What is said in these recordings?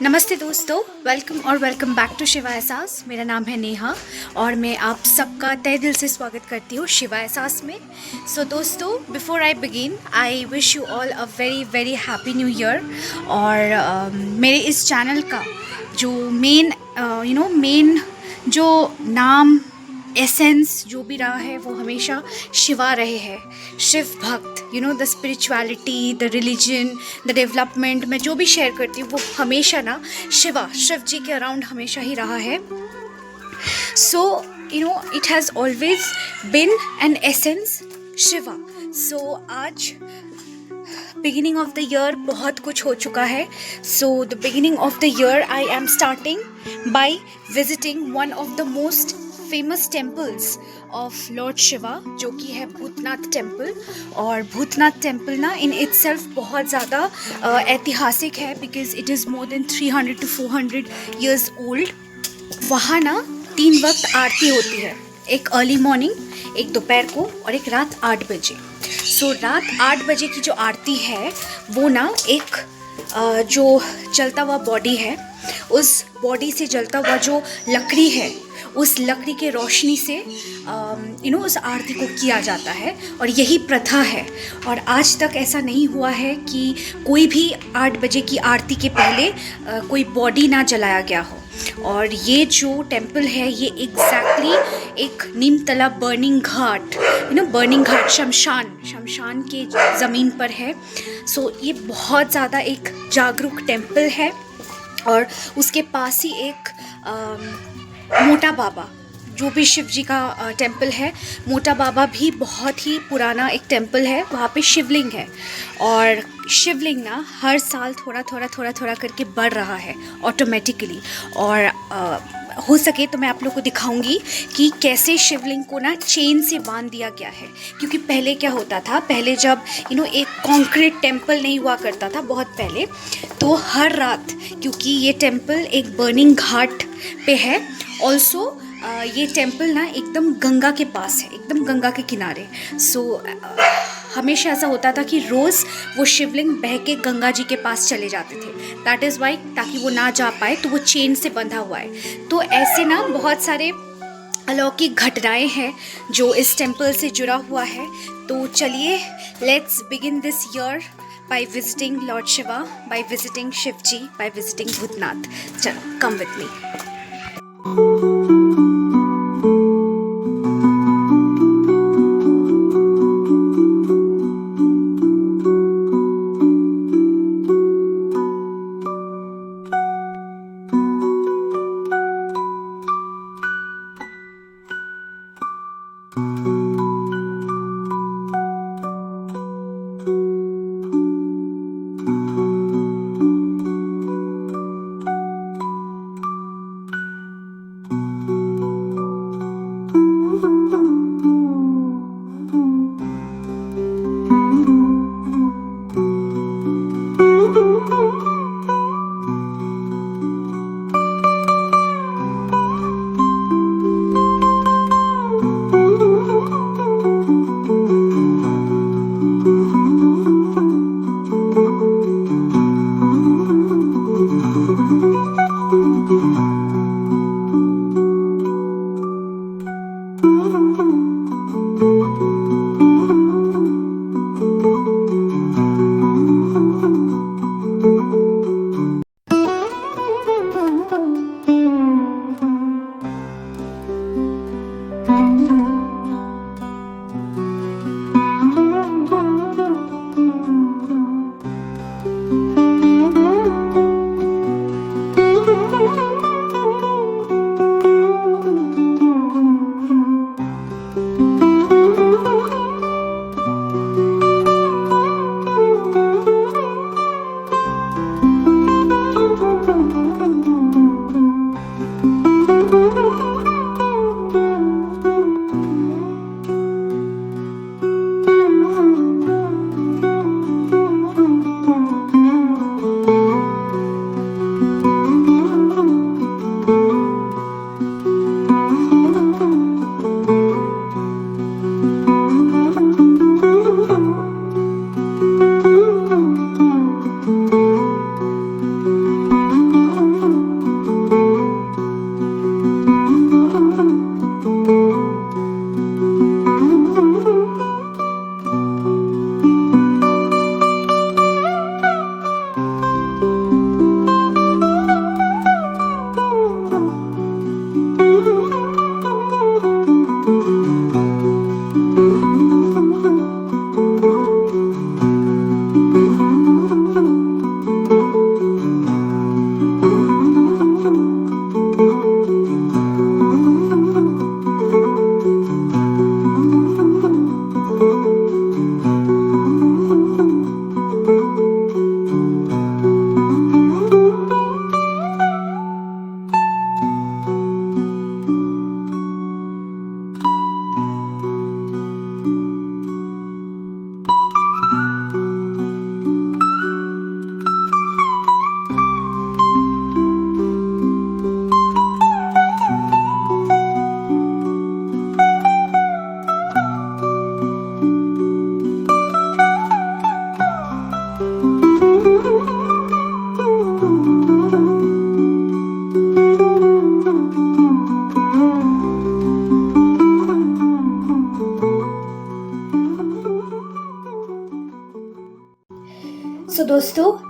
नमस्ते दोस्तों, welcome back to Shiva एहसास। मेरा नाम है नेहा और मैं आप सबका तहे दिल से स्वागत करती हूँ शिवा एहसास में। सो दोस्तों, before I begin I wish you all a very very happy new year. और मेरे इस चैनल का जो मेन जो नाम एसेंस जो भी रहा है वो हमेशा शिवा रहे हैं। शिव भक्त, the spirituality, the religion, the development मैं जो भी शेयर करती हूँ वो हमेशा ना शिव जी के अराउंड हमेशा ही रहा है। So it has always been an essence Shiva. So आज बिगिनिंग ऑफ द ईयर बहुत कुछ हो चुका है। So the beginning of the year I am starting by visiting one of the most famous temples of Lord Shiva, जो कि है Bhootnath temple. और भूतनाथ टेम्पल ना इन इटसेल्फ बहुत ज़्यादा ऐतिहासिक है, because it is more than 300 to 400 years old. वहाँ ना 3 वक्त आरती होती है, एक अर्ली मॉर्निंग, एक दोपहर को और एक रात 8 बजे। सो रात 8 बजे की जो आरती है वो ना एक जो जलता हुआ बॉडी है, उस बॉडी से जलता हुआ जो लकड़ी है, उस लकड़ी के रोशनी से उस आरती को किया जाता है। और यही प्रथा है। और आज तक ऐसा नहीं हुआ है कि कोई भी 8 बजे की आरती के पहले कोई बॉडी ना जलाया गया हो। और ये जो टेम्पल है ये एग्जैक्टली एक नीमतला बर्निंग घाट शमशान के ज़मीन पर है। सो ये बहुत ज़्यादा एक जागरूक टेम्पल है। और उसके पास ही एक मोटा बाबा, जो भी शिव जी का टेम्पल है, मोटा बाबा भी बहुत ही पुराना एक टेम्पल है। वहाँ पे शिवलिंग है और शिवलिंग ना हर साल थोड़ा थोड़ा करके बढ़ रहा है ऑटोमेटिकली। और हो सके तो मैं आप लोग को दिखाऊंगी कि कैसे शिवलिंग को ना चेन से बांध दिया गया है। क्योंकि पहले क्या होता था, पहले जब एक कॉन्क्रीट टेम्पल नहीं हुआ करता था बहुत पहले, तो हर रात, क्योंकि ये टेम्पल एक बर्निंग घाट पे है ऑल्सो, ये टेम्पल ना एकदम गंगा के पास है, एकदम गंगा के किनारे। सो हमेशा ऐसा होता था कि रोज़ वो शिवलिंग बह के गंगा जी के पास चले जाते थे। दैट इज़ वाई, ताकि वो ना जा पाए तो वो चेन से बंधा हुआ है। तो ऐसे ना बहुत सारे अलौकिक घटनाएं हैं जो इस टेम्पल से जुड़ा हुआ है। तो चलिए, let's begin this year by visiting Lord Shiva, by visiting Shiv Ji, by visiting Bhutnath. चलो, come with me.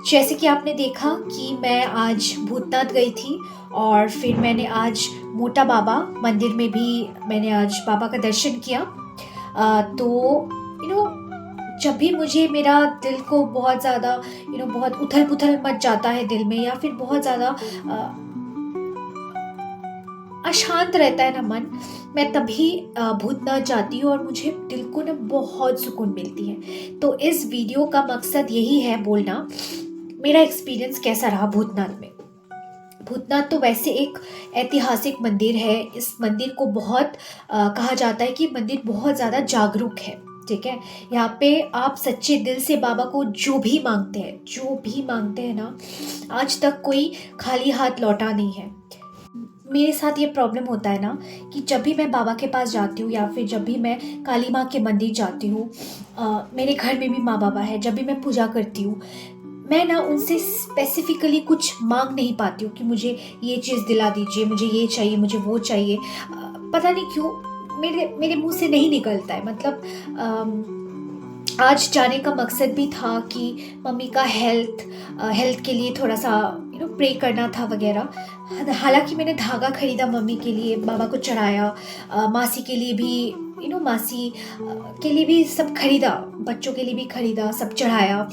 जैसे कि आपने देखा कि मैं आज भूतनाथ गई थी और फिर मैंने आज मोटा बाबा मंदिर में भी मैंने आज बाबा का दर्शन किया। तो यू नो जब भी मुझे मेरा दिल को बहुत ज़्यादा बहुत उथल पुथल मच जाता है दिल में, या फिर बहुत ज़्यादा अशांत रहता है ना मन, मैं तभी भूतनाथ जाती हूँ और मुझे दिल को ना बहुत सुकून मिलती है। तो इस वीडियो का मकसद यही है बोलना, मेरा एक्सपीरियंस कैसा रहा भूतनाथ में। भूतनाथ तो वैसे एक ऐतिहासिक मंदिर है। इस मंदिर को बहुत कहा जाता है कि मंदिर बहुत ज़्यादा जागरूक है। ठीक है, यहाँ पे आप सच्चे दिल से बाबा को जो भी मांगते हैं ना, आज तक कोई खाली हाथ लौटा नहीं है। मेरे साथ ये प्रॉब्लम होता है ना कि जब भी मैं बाबा के पास जाती हूँ या फिर जब भी मैं काली माँ के मंदिर जाती हूँ, मेरे घर में भी माँ बाबा है, जब भी मैं पूजा करती हूँ, मैं ना उनसे स्पेसिफिकली कुछ मांग नहीं पाती हूँ कि मुझे ये चीज़ दिला दीजिए, मुझे ये चाहिए, मुझे वो चाहिए। पता नहीं क्यों मेरे मेरे मुंह से नहीं निकलता है। मतलब आज जाने का मकसद भी था कि मम्मी का हेल्थ के लिए थोड़ा सा प्रे करना था वगैरह। हालांकि मैंने धागा खरीदा मम्मी के लिए, बाबा को चढ़ाया, मासी के लिए भी मासी के लिए भी सब खरीदा, बच्चों के लिए भी खरीदा, सब चढ़ाया।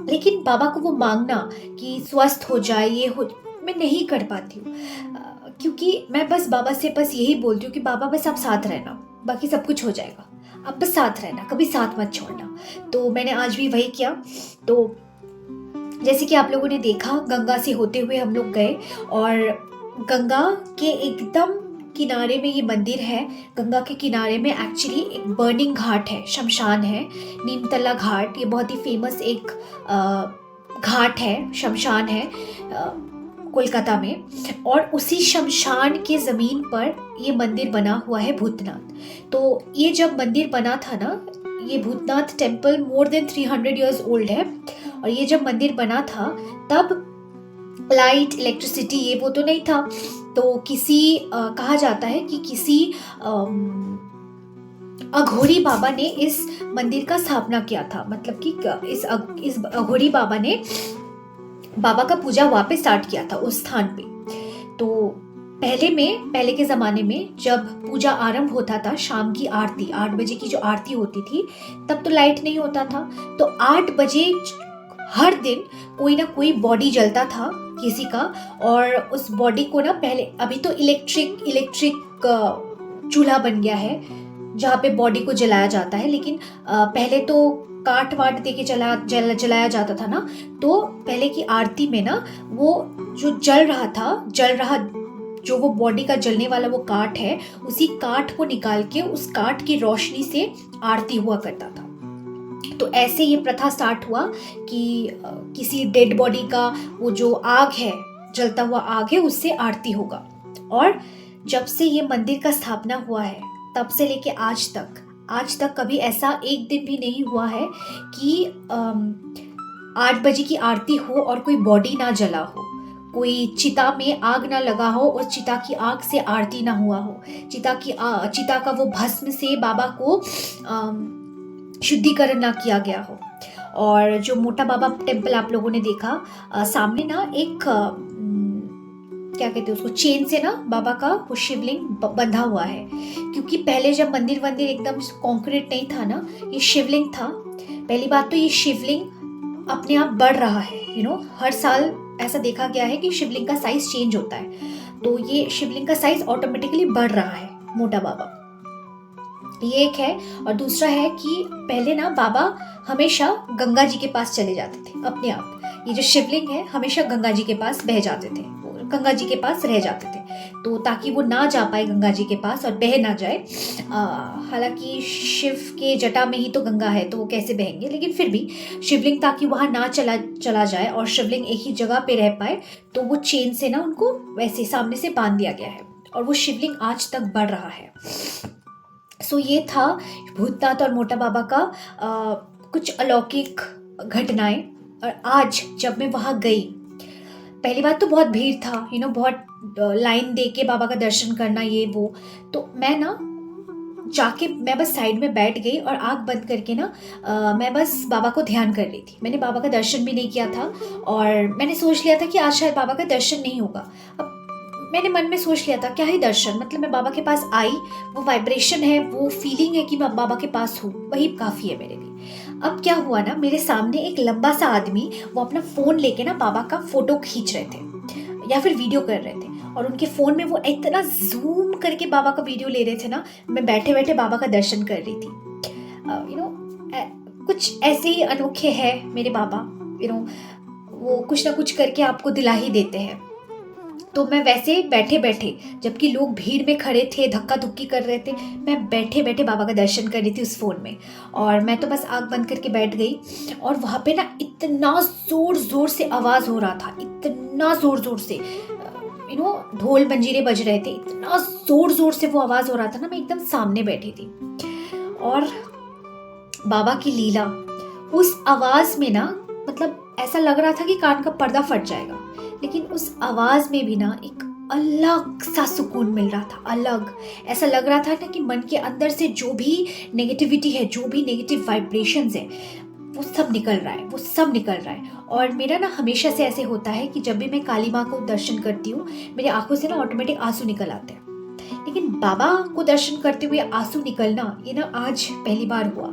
लेकिन बाबा को वो मांगना कि स्वस्थ हो जाए, ये हो, मैं नहीं कर पाती हूँ। क्योंकि मैं बस बाबा से बस यही बोलती हूँ कि बाबा बस आप साथ रहना, बाकी सब कुछ हो जाएगा, आप बस साथ रहना, कभी साथ मत छोड़ना। तो मैंने आज भी वही किया। तो जैसे कि आप लोगों ने देखा, गंगा से होते हुए हम लोग गए और गंगा के एकदम किनारे में ये मंदिर है। गंगा के किनारे में एक्चुअली एक बर्निंग घाट है, शमशान है, नीमतला घाट। ये बहुत ही फेमस एक घाट है, शमशान है कोलकाता में। और उसी शमशान के ज़मीन पर ये मंदिर बना हुआ है भूतनाथ। तो ये जब मंदिर बना था ना, ये Bhootnath temple more than 300 years old है। और ये जब मंदिर बना था तब लाइट, इलेक्ट्रिसिटी, ये वो तो नहीं था। तो कहा जाता है कि किसी अघोरी बाबा ने इस मंदिर का स्थापना किया था। मतलब कि इस अघोरी बाबा ने बाबा का पूजा वहाँ पे स्टार्ट किया था उस स्थान पे। तो पहले के ज़माने में जब पूजा आरंभ होता था, शाम की आरती 8 बजे की जो आरती होती थी, तब तो लाइट नहीं होता था। तो 8 बजे हर दिन कोई ना कोई बॉडी जलता था किसी का, और उस बॉडी को ना पहले, अभी तो इलेक्ट्रिक चूल्हा बन गया है जहाँ पे बॉडी को जलाया जाता है, लेकिन पहले तो काट वाट दे के जलाया जाता था ना। तो पहले की आरती में ना वो जो जल रहा जो वो बॉडी का जलने वाला वो काठ है, उसी काठ को निकाल के उस काठ की रोशनी से आरती हुआ करता था। तो ऐसे ये प्रथा स्टार्ट हुआ कि किसी डेड बॉडी का वो जो आग है, जलता हुआ आग है, उससे आरती होगा। और जब से ये मंदिर का स्थापना हुआ है तब से लेके आज तक कभी ऐसा एक दिन भी नहीं हुआ है कि 8 बजे की आरती हो और कोई बॉडी ना जला हो, कोई चिता में आग ना लगा हो और चिता की आग से आरती ना हुआ हो, चिता का वो भस्म से बाबा को शुद्धिकरण ना किया गया हो। और जो मोटा बाबा टेम्पल आप लोगों ने देखा, सामने ना एक क्या कहते हैं उसको, चेन से ना बाबा का वो शिवलिंग बंधा हुआ है। क्योंकि पहले जब मंदिर एकदम कंक्रीट नहीं था ना, ये शिवलिंग था। पहली बात तो ये शिवलिंग अपने आप बढ़ रहा है, हर साल ऐसा देखा गया है कि शिवलिंग का साइज चेंज होता है। तो ये शिवलिंग का साइज ऑटोमेटिकली बढ़ रहा है, मोटा बाबा, ये एक है। और दूसरा है कि पहले ना बाबा हमेशा गंगा जी के पास चले जाते थे अपने आप। ये जो शिवलिंग है हमेशा गंगा जी के पास बह जाते थे, गंगा जी के पास रह जाते थे। तो ताकि वो ना जा पाए गंगा जी के पास और बह ना जाए, हालांकि शिव के जटा में ही तो गंगा है, तो वो कैसे बहेंगे, लेकिन फिर भी शिवलिंग ताकि वहाँ ना चला जाए और शिवलिंग एक ही जगह पे रह पाए, तो वो चेन से ना उनको वैसे सामने से बांध दिया गया है। और वो शिवलिंग आज तक बढ़ रहा है। सो ये था भूतनाथ और मोटा बाबा का कुछ अलौकिक घटनाएं। और आज जब मैं वहाँ गई, पहली बात तो बहुत भीड़ था, बहुत लाइन दे के बाबा का दर्शन करना, ये वो। तो मैं ना जाके मैं बस साइड में बैठ गई और आँख बंद करके ना मैं बस बाबा को ध्यान कर रही थी। मैंने बाबा का दर्शन भी नहीं किया था और मैंने सोच लिया था कि आज शायद बाबा का दर्शन नहीं होगा। अब मैंने मन में सोच लिया था क्या ही दर्शन, मतलब मैं बाबा के पास आई, वो वाइब्रेशन है, वो फीलिंग है कि मैं बाबा के पास हूँ, वही काफ़ी है मेरे लिए। अब क्या हुआ ना, मेरे सामने एक लंबा सा आदमी वो अपना फ़ोन लेके ना बाबा का फ़ोटो खींच रहे थे या फिर वीडियो कर रहे थे, और उनके फ़ोन में वो इतना जूम करके बाबा का वीडियो ले रहे थे ना, मैं बैठे बैठे बाबा का दर्शन कर रही थी। कुछ ऐसे ही अनोखे हैं मेरे बाबा। वो कुछ ना कुछ करके आपको दिला ही देते हैं। तो मैं वैसे बैठे बैठे, जबकि लोग भीड़ में खड़े थे, धक्का धुक्की कर रहे थे, मैं बैठे बैठे बाबा का दर्शन कर रही थी उस फ़ोन में। और मैं तो बस आँख बंद करके बैठ गई, और वहाँ पे ना इतना ज़ोर ज़ोर से आवाज़ हो रहा था, इतना ज़ोर ज़ोर से, ढोल मंजीरे बज रहे थे, इतना ज़ोर ज़ोर से वो आवाज़ हो रहा था ना, मैं एकदम सामने बैठी थी। और बाबा की लीला उस आवाज़ में ना, मतलब ऐसा लग रहा था कि कान का पर्दा फट जाएगा, लेकिन उस आवाज़ में भी ना एक अलग सा सुकून मिल रहा था। अलग ऐसा लग रहा था ना कि मन के अंदर से जो भी नेगेटिविटी है, जो भी नेगेटिव वाइब्रेशंस है, वो सब निकल रहा है, वो सब निकल रहा है। और मेरा ना हमेशा से ऐसे होता है कि जब भी मैं काली माँ को दर्शन करती हूँ, मेरी आंखों से ना ऑटोमेटिक आंसू निकल आते हैं। लेकिन बाबा को दर्शन करते हुए आंसू निकलना, ये ना आज पहली बार हुआ।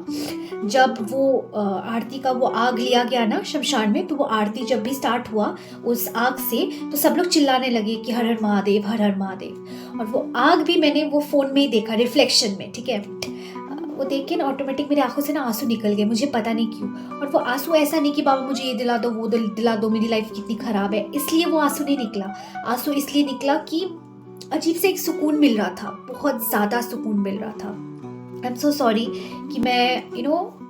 जब वो आरती का वो आग लिया गया ना शमशान में, तो वो आरती जब भी स्टार्ट हुआ उस आग से, तो सब लोग चिल्लाने लगे कि हर हर महादेव, हर हर महादेव। और वो आग भी मैंने वो फ़ोन में ही देखा, रिफ्लेक्शन में, ठीक है। वो देख के ना ऑटोमेटिक मेरी आंखों से ना आंसू निकल गए, मुझे पता नहीं क्यों। और वो आंसू ऐसा नहीं कि बाबा मुझे ये दिला दो, वो दिला दो, मेरी लाइफ कितनी ख़राब है, इसलिए वो आंसू नहीं निकला। आंसू इसलिए निकला कि अजीब से एक सुकून मिल रहा था, बहुत ज़्यादा सुकून मिल रहा था। आई एम सो सॉरी कि मैं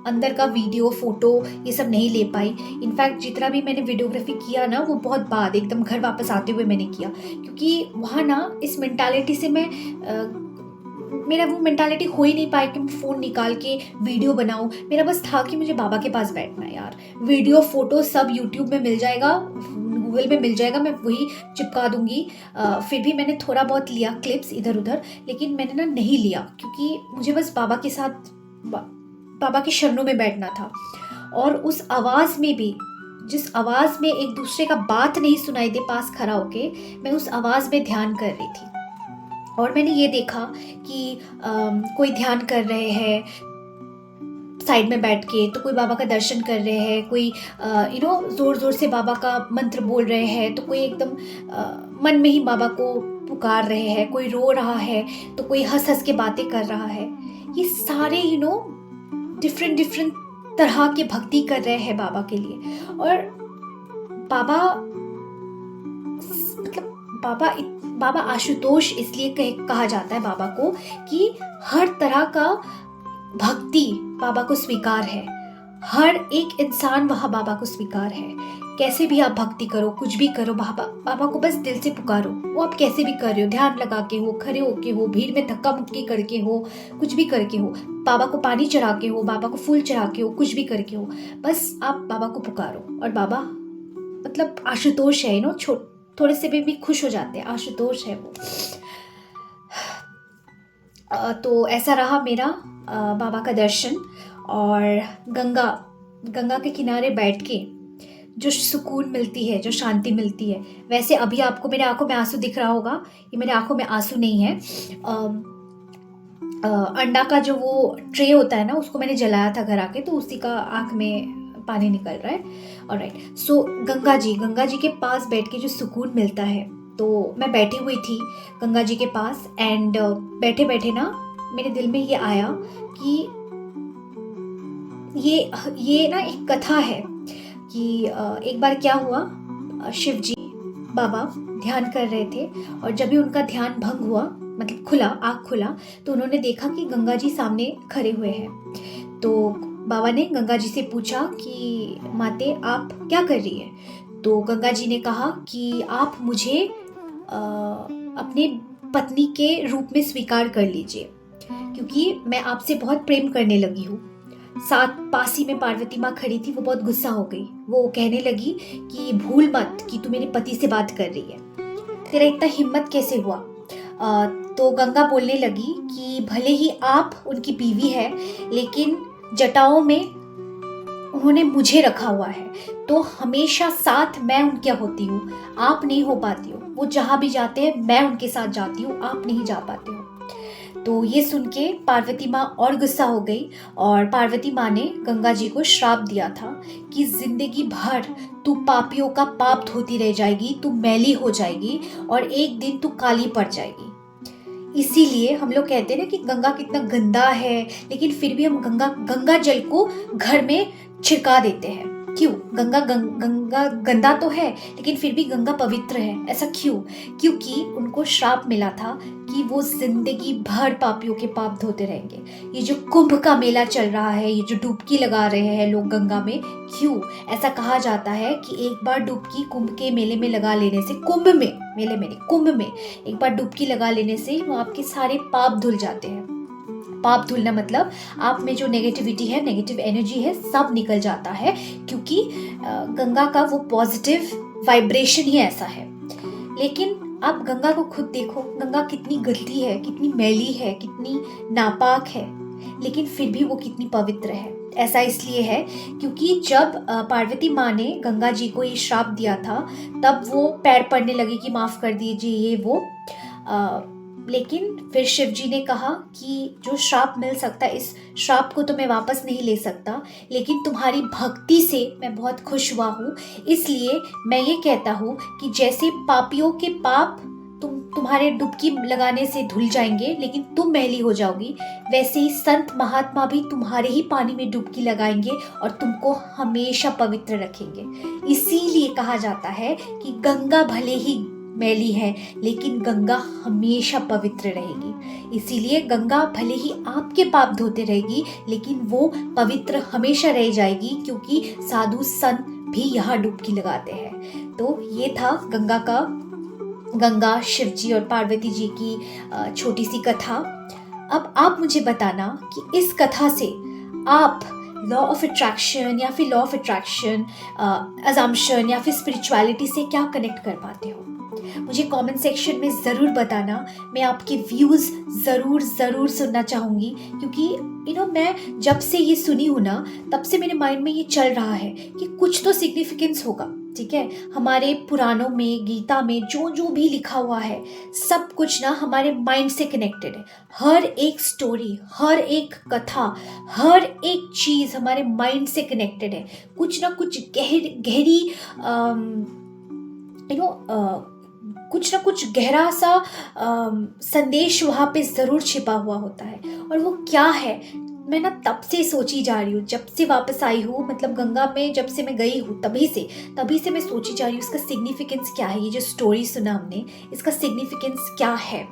अंदर का वीडियो, फ़ोटो ये सब नहीं ले पाई। इनफैक्ट जितना भी मैंने वीडियोग्राफी किया ना, वो बहुत बाद एकदम घर वापस आते हुए मैंने किया, क्योंकि वहाँ ना इस मेंटालिटी से मेरा वो मेंटालिटी हो ही नहीं पाया कि मैं फ़ोन निकाल के वीडियो बनाऊँ। मेरा बस था कि मुझे बाबा के पास बैठना है यार। वीडियो, फ़ोटो सब यूट्यूब में मिल जाएगा, गूगल में मिल जाएगा, मैं वही चिपका दूँगी। फिर भी मैंने थोड़ा बहुत लिया क्लिप्स इधर उधर, लेकिन मैंने ना नहीं लिया, क्योंकि मुझे बस बाबा के साथ बाबा के शरणों में बैठना था। और उस आवाज़ में भी, जिस आवाज़ में एक दूसरे का बात नहीं सुनाई दे पास खड़ा होके, मैं उस आवाज़ में ध्यान कर रही थी। और मैंने ये देखा कि कोई ध्यान कर रहे हैं साइड में बैठ के, तो कोई बाबा का दर्शन कर रहे हैं, कोई ज़ोर ज़ोर से बाबा का मंत्र बोल रहे हैं, तो कोई एकदम मन में ही बाबा को पुकार रहे हैं, कोई रो रहा है, तो कोई हंस हंस के बातें कर रहा है। ये सारे डिफरेंट तरह के भक्ति कर रहे हैं बाबा के लिए। और बाबा, मतलब बाबा आशुतोष इसलिए कहा जाता है बाबा को कि हर तरह का भक्ति बाबा को स्वीकार है। हर एक इंसान वहाँ बाबा को स्वीकार है। कैसे भी आप भक्ति करो, कुछ भी करो, बाबा को बस दिल से पुकारो। वो आप कैसे भी कर रहे हो, ध्यान लगा के हो, खड़े होके हो, भीड़ में धक्का मुक्की करके हो, कुछ भी करके हो, बाबा को पानी चढ़ा के हो, बाबा को फूल चढ़ा के हो, कुछ भी करके हो, बस आप बाबा को पुकारो। और बाबा मतलब आशुतोष है, थोड़े से भी खुश हो जाते हैं, आशुतोष है वो। तो ऐसा रहा मेरा बाबा का दर्शन। और गंगा के किनारे बैठ के जो सुकून मिलती है, जो शांति मिलती है, वैसे अभी आपको मेरे आंखों में आंसू दिख रहा होगा, ये मेरे आंखों में आंसू नहीं है। अंडा का जो वो ट्रे होता है ना, उसको मैंने जलाया था घर आके, तो उसी का आँख में पानी निकल रहा है। ऑलराइट, सो गंगा जी के पास बैठ के जो सुकून मिलता है, तो मैं बैठी हुई थी गंगा जी के पास, एंड बैठे बैठे ना मेरे दिल में ये आया कि ये ना एक कथा है कि एक बार क्या हुआ, शिव जी बाबा ध्यान कर रहे थे, और जब भी उनका ध्यान भंग हुआ, मतलब आँख खुला, तो उन्होंने देखा कि गंगा जी सामने खड़े हुए हैं। तो बाबा ने गंगा जी से पूछा कि माते आप क्या कर रही है? तो गंगा जी ने कहा कि आप मुझे अपने पत्नी के रूप में स्वीकार कर लीजिए, क्योंकि मैं आपसे बहुत प्रेम करने लगी हूँ। साथ पास ही में पार्वती माँ खड़ी थी, वो बहुत गुस्सा हो गई। वो कहने लगी कि भूल मत कि तू मेरे पति से बात कर रही है, तेरा इतना हिम्मत कैसे हुआ? तो गंगा बोलने लगी कि भले ही आप उनकी बीवी है, लेकिन जटाओं में उन्होंने मुझे रखा हुआ है, तो हमेशा साथ मैं उनके होती हूँ, आप नहीं हो पाती हो। वो जहाँ भी जाते हैं मैं उनके साथ जाती हूँ, आप नहीं जा पाते हो। तो ये सुन के पार्वती माँ और गुस्सा हो गई और पार्वती माँ ने गंगा जी को श्राप दिया था कि जिंदगी भर तू पापियों का पाप धोती रह जाएगी, तू मैली हो जाएगी और एक दिन तू काली पड़ जाएगी। इसीलिए हम लोग कहते हैं ना कि गंगा कितना गंदा है, लेकिन फिर भी हम गंगा जल को घर में छिड़का देते हैं। क्यों? गंगा गंदा तो है, लेकिन फिर भी गंगा पवित्र है। ऐसा क्यों? क्योंकि उनको श्राप मिला था कि वो जिंदगी भर पापियों के पाप धोते रहेंगे। ये जो कुंभ का मेला चल रहा है, ये जो डुबकी लगा रहे हैं लोग गंगा में, क्यों? ऐसा कहा जाता है कि एक बार डुबकी कुंभ के मेले में लगा लेने से, कुंभ में एक बार डुबकी लगा लेने से वो आपके सारे पाप धुल जाते हैं। पाप धुलना मतलब आप में जो नेगेटिविटी है, नेगेटिव एनर्जी है, सब निकल जाता है, क्योंकि गंगा का वो पॉजिटिव वाइब्रेशन ही ऐसा है। लेकिन आप गंगा को खुद देखो, गंगा कितनी गंदी है, कितनी मैली है, कितनी नापाक है, लेकिन फिर भी वो कितनी पवित्र है। ऐसा इसलिए है क्योंकि जब पार्वती माँ ने गंगा जी को ये श्राप दिया था, तब वो पैर पड़ने लगी कि माफ़ कर दीजिए ये वो। लेकिन फिर शिव जी ने कहा कि जो श्राप मिल सकता है, इस श्राप को तो मैं वापस नहीं ले सकता, लेकिन तुम्हारी भक्ति से मैं बहुत खुश हुआ हूँ, इसलिए मैं ये कहता हूँ कि जैसे पापियों के पाप तुम्हारे डुबकी लगाने से धुल जाएंगे, लेकिन तुम मैली हो जाओगी, वैसे ही संत महात्मा भी तुम्हारे ही पानी में डुबकी लगाएंगे और तुमको हमेशा पवित्र रखेंगे। इसीलिए कहा जाता है कि गंगा भले ही मैली है, लेकिन गंगा हमेशा पवित्र रहेगी। इसीलिए गंगा भले ही आपके पाप धोते रहेगी, लेकिन वो पवित्र हमेशा रह जाएगी, क्योंकि साधु संत भी यहाँ डुबकी लगाते हैं। तो ये था गंगा, शिव जी और पार्वती जी की छोटी सी कथा। अब आप मुझे बताना कि इस कथा से आप लॉ ऑफ अट्रैक्शन या फिर अजम्पशन या फिर स्पिरिचुअलिटी से क्या कनेक्ट कर पाते हो। मुझे कमेंट सेक्शन में ज़रूर बताना। मैं आपके व्यूज़ ज़रूर सुनना चाहूँगी, क्योंकि मैं जब से ये सुनी हूँ ना, तब से मेरे माइंड में ये चल रहा है कि कुछ तो सिग्निफिकेंस होगा। ठीक है, हमारे पुराणों में, गीता में जो भी लिखा हुआ है, सब कुछ ना हमारे माइंड से कनेक्टेड है। हर एक स्टोरी, हर एक कथा, हर एक चीज़ हमारे माइंड से कनेक्टेड है। कुछ ना कुछ गहरी कुछ ना कुछ गहरा सा संदेश वहाँ पे ज़रूर छिपा हुआ होता है। और वो क्या है, मैं ना तब से सोची जा रही हूँ, जब से वापस आई हूँ, मतलब गंगा में जब से मैं गई हूँ, तभी से मैं सोची जा रही हूँ इसका सिग्निफिकेंस क्या है। ये जो स्टोरी सुना हमने, इसका सिग्निफिकेंस क्या है?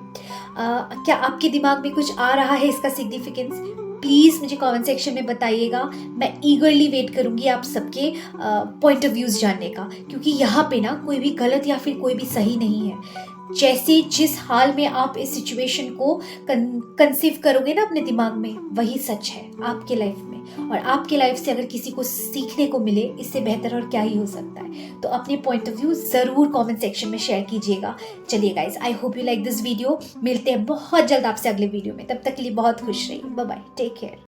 क्या आपके दिमाग में कुछ आ रहा है इसका सिग्निफिकेंस? प्लीज़ मुझे कमेंट सेक्शन में बताइएगा। मैं ईगरली वेट करूँगी आप सबके पॉइंट ऑफ व्यूज़ जानने का, क्योंकि यहाँ पे ना कोई भी गलत या फिर कोई भी सही नहीं है। जैसे जिस हाल में आप इस सिचुएशन को कंसीव करोगे ना अपने दिमाग में, वही सच है आपके लाइफ में। और आपके लाइफ से अगर किसी को सीखने को मिले, इससे बेहतर और क्या ही हो सकता है। तो अपने पॉइंट ऑफ व्यू ज़रूर कमेंट सेक्शन में शेयर कीजिएगा। चलिए guys, I hope you like this video. मिलते हैं बहुत जल्द आपसे अगले वीडियो में। तब तक के लिए बहुत खुश रहिए। Bye bye, take care.